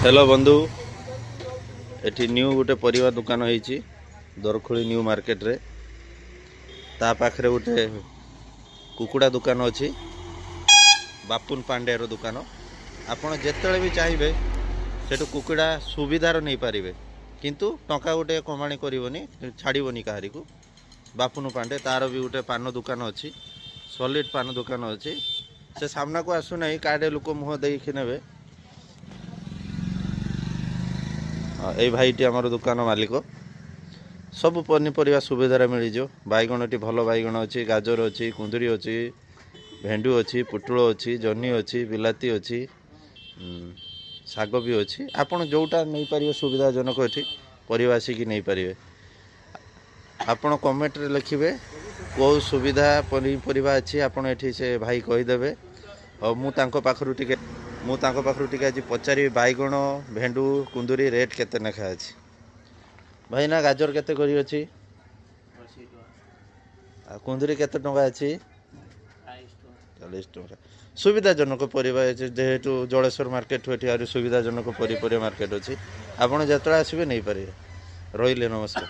Hello बंधु एठी new गोटे परिवा दुकान होईची दरखोली न्यू मार्केट रे ता पाखरे गोटे कुकुड़ा दुकान अछि बापुन पांडे रो दुकान आपण जेतले भी चाहिबे सेटु कुकुड़ा सुविधार नहीं पारिबे किंतु टंका गोटे कमाणी करिवनी छाड़िबनी काहारी को बापुन पांडे तार भी गोटे पान दुकान अछि सॉलिड पान दुकान अछि से सामना को आसु नहीं काडे लोक मुह देखि नेबे ए भाईटी आमर दुकान मालिक सब पनीपरिया सुविधार मिलजो बैगणटी भल बैगण अच्छी गाजर अच्छी कुंदरी अच्छी भेंडू अच्छी पुटुल अच्छी जह्नी अच्छी बिलाती अच्छी शाग भी अच्छी आपड़ जोटा नहीं पारे सुविधाजनक ये परिवा आसिक नहीं पारे आपण कमेंट रे लिखिबे कौ सुविधा पनीपरिया अच्छी आपड़ ये से भाई कहीदेवे और मुझे आज पचारि बैगण भेंडू कुंदरी रेट केते नेखा अछि भाई ना गाजर केते करी अछि आ कुंदरी केते टंका अछि 40 टंका सुविधाजनक परिवा जेहेतु जलेश्वर मार्केट होठी सुविधाजनक परिपरिया मार्केट अछि आपण जतरा आसीबे नहीं पारे रहिले नमस्कार।